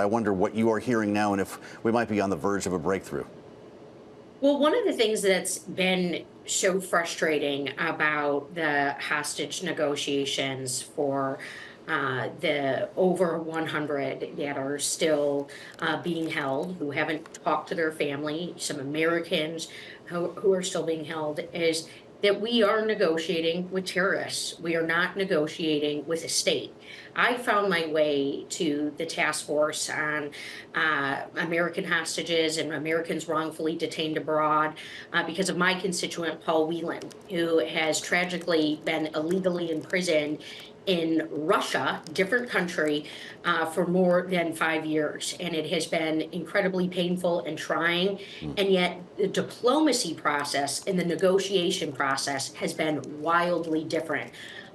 I wonder what you are hearing now and if we might be on the verge of a breakthrough. Well, one of the things that's been so frustrating about the hostage negotiations for the over 100 that are still being held, who haven't talked to their family, some Americans who are still being held, is that we are negotiating with terrorists. We are not negotiating with a state. I found my way to the task force on American hostages and Americans wrongfully detained abroad because of my constituent, Paul Whelan, who has tragically been illegally imprisoned in Russia, different country, for more than 5 years. And it has been incredibly painful and trying. And yet the diplomacy process and the negotiation process has been wildly different.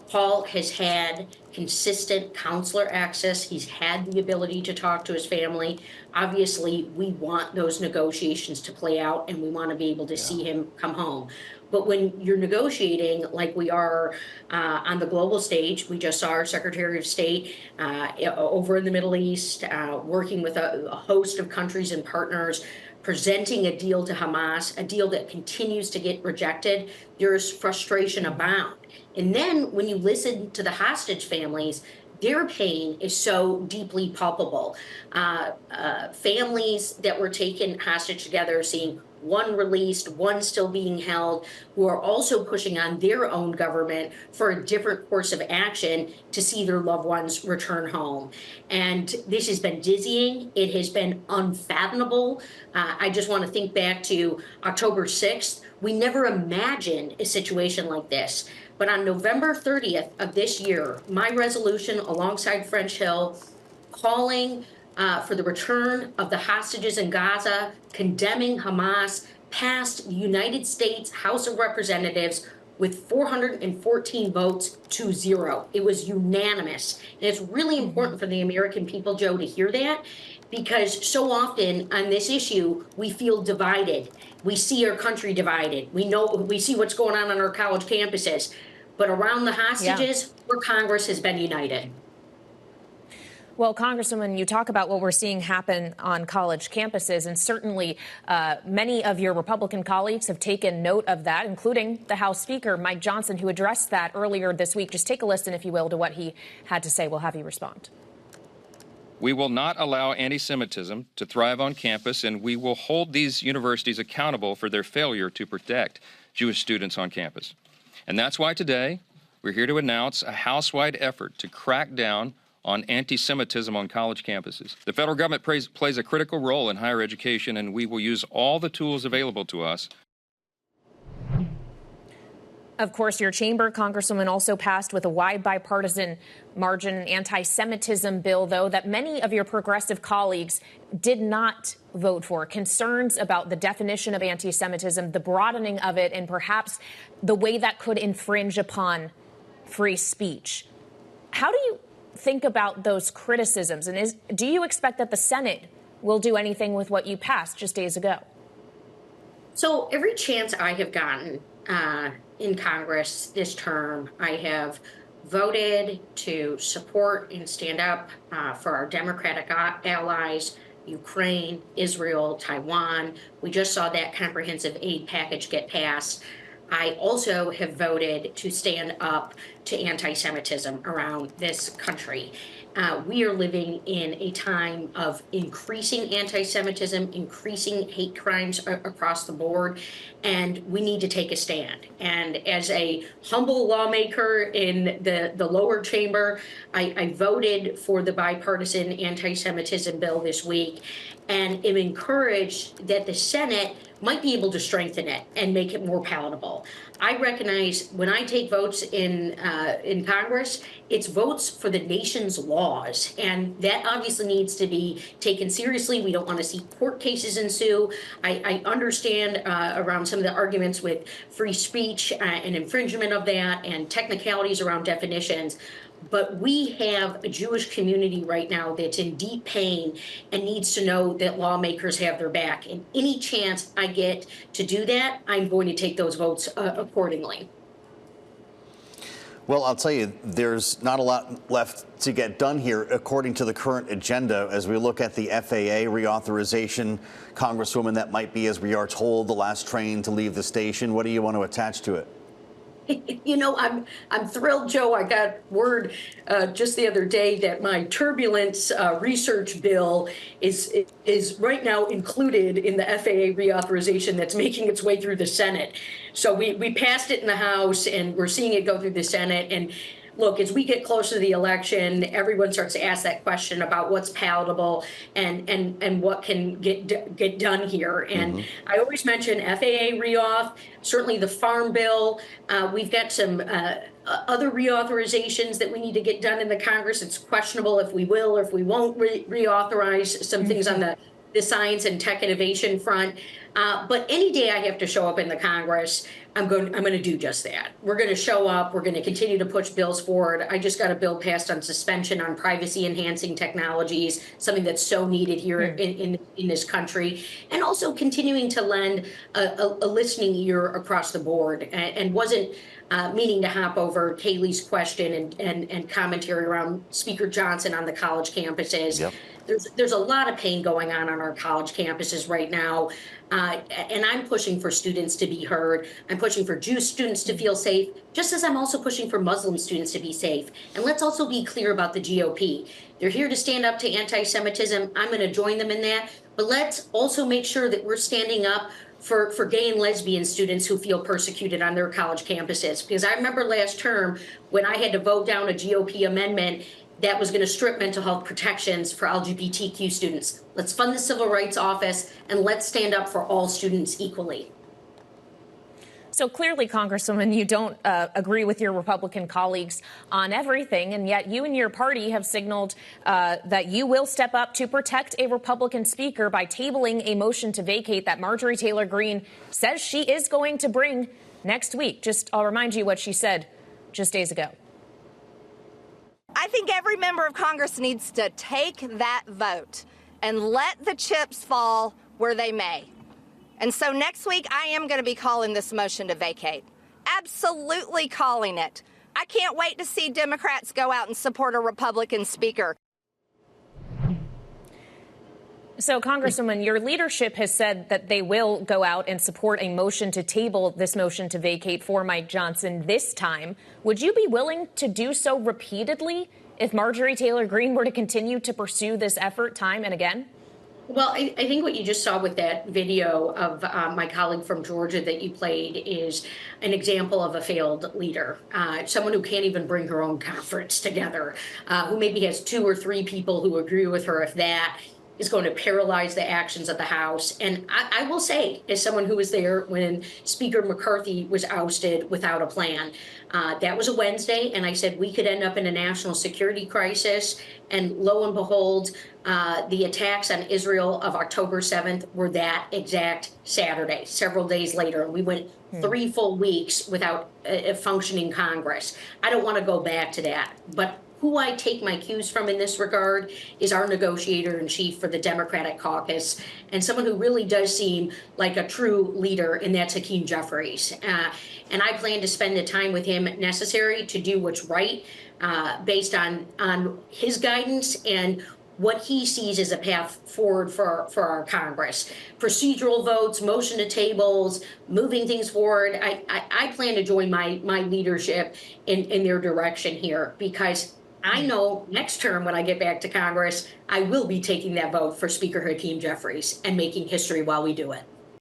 Paul has had consistent counselor access. He's had the ability to talk to his family. Obviously, we want those negotiations to play out and we want to be able to see him come home. But when you're negotiating like we are on the global stage, we just saw our Secretary of State over in the Middle East, working with a host of countries and partners, presenting a deal to Hamas, a deal that continues to get rejected, there's frustration abound. And then when you listen to the hostage families, their pain is so deeply palpable. Families that were taken hostage together, seeing one released, one still being held, who are also pushing on their own government for a different course of action to see their loved ones return home. And this has been dizzying. It has been unfathomable. I just want to think back to October 6th. We never imagined a situation like this. But on November 30th of this year, my resolution alongside French Hill calling for the return of the hostages in Gaza, condemning Hamas, passed the United States House of Representatives with 414 votes to 0. It was unanimous. And it's really important for the American people, Joe, to hear that, because so often on this issue, we feel divided. We see our country divided. We see what's going on our college campuses. But around the hostages, where Congress has been united. Well, Congresswoman, you talk about what we're seeing happen on college campuses, and certainly many of your Republican colleagues have taken note of that, including the House Speaker, Mike Johnson, who addressed that earlier this week. Just take a listen, if you will, to what he had to say. We'll have you respond. We will not allow anti-Semitism to thrive on campus, and we will hold these universities accountable for their failure to protect Jewish students on campus. And that's why today we're here to announce a House-wide effort to crack down on anti-Semitism on college campuses. The federal government plays a critical role in higher education, and we will use all the tools available to us. Of course, your chamber, Congresswoman, also passed with a wide bipartisan margin an anti-Semitism bill, though, that many of your progressive colleagues did not vote for. Concerns about the definition of anti-Semitism, the broadening of it, and perhaps the way that could infringe upon free speech. How do you think about those criticisms? And do you expect that the Senate will do anything with what you passed just days ago? So every chance I have gotten in Congress this term, I have voted to support and stand up for our Democratic allies, Ukraine, Israel, Taiwan. We just saw that comprehensive aid package get passed. I also have voted to stand up to anti-Semitism around this country. We are living in a time of increasing anti-Semitism, increasing hate crimes across the board, and we need to take a stand. And as a humble lawmaker in the lower chamber, I voted for the bipartisan anti-Semitism bill this week, and am encouraged that the Senate might be able to strengthen it and make it more palatable. I recognize when I take votes in Congress, it's votes for the nation's laws, and that obviously needs to be taken seriously. We don't want to see court cases ensue. I understand around some of the arguments with free speech and infringement of that and technicalities around definitions. But we have a Jewish community right now that's in deep pain and needs to know that lawmakers have their back. And any chance I get to do that, I'm going to take those votes accordingly. Well, I'll tell you, there's not a lot left to get done here, according to the current agenda. As we look at the FAA reauthorization, Congresswoman, that might be, as we are told, the last train to leave the station. What do you want to attach to it? You know, I'm thrilled, Joe. I got word just the other day that my turbulence research bill is right now included in the FAA reauthorization that's making its way through the Senate. So we passed it in the House, and we're seeing it go through the Senate. And look, as we get closer to the election, everyone starts to ask that question about what's palatable and what can get done here. And I always mention FAA reauth, certainly the Farm Bill. We've got some other reauthorizations that we need to get done in the Congress. It's questionable if we will or if we won't reauthorize some things on the science and tech innovation front. But any day I have to show up in the Congress, I'm going to do just that. We're going to show up. We're going to continue to push bills forward. I just got a bill passed on suspension on privacy enhancing technologies, something that's so needed here in this country, and also continuing to lend a listening ear across the board. And wasn't meaning to hop over Kailey's question and commentary around Speaker Johnson on the college campuses. Yep. There's a lot of pain going on our college campuses right now. And I'm pushing for students to be heard. I'm pushing for Jewish students to feel safe, just as I'm also pushing for Muslim students to be safe. And let's also be clear about the GOP. They're here to stand up to anti-Semitism. I'm going to join them in that. But let's also make sure that we're standing up for gay and lesbian students who feel persecuted on their college campuses. Because I remember last term when I had to vote down a GOP amendment that was going to strip mental health protections for LGBTQ students. Let's fund the Civil Rights Office, and let's stand up for all students equally. So clearly, Congresswoman, you don't agree with your Republican colleagues on everything, and yet you and your party have signaled that you will step up to protect a Republican speaker by tabling a motion to vacate that Marjorie Taylor Greene says she is going to bring next week. I'll remind you what she said just days ago. I think every member of Congress needs to take that vote and let the chips fall where they may. And so next week, I am going to be calling this motion to vacate. Absolutely calling it. I can't wait to see Democrats go out and support a Republican speaker. So, Congresswoman, your leadership has said that they will go out and support a motion to table this motion to vacate for Mike Johnson this time. Would you be willing to do so repeatedly if Marjorie Taylor Greene were to continue to pursue this effort time and again? Well, I think what you just saw with that video of my colleague from Georgia that you played is an example of a failed leader, someone who can't even bring her own conference together, who maybe has 2 or 3 people who agree with her, if that, is going to paralyze the actions of the House. And I will say, as someone who was there when Speaker McCarthy was ousted without a plan, that was a Wednesday, and I said we could end up in a national security crisis. And lo and behold, the attacks on Israel of October 7th were that exact Saturday, several days later. We went 3 full weeks without a functioning Congress. I don't want to go back to that. But who I take my cues from in this regard is our negotiator-in-chief for the Democratic caucus, and someone who really does seem like a true leader, and that's Hakeem Jeffries. And I plan to spend the time with him necessary to do what's right based on his guidance and what he sees as a path forward for our Congress. Procedural votes, motion to tables, moving things forward. I plan to join my leadership in their direction here, because I know next term when I get back to Congress, I will be taking that vote for Speaker Hakeem Jeffries and making history while we do it.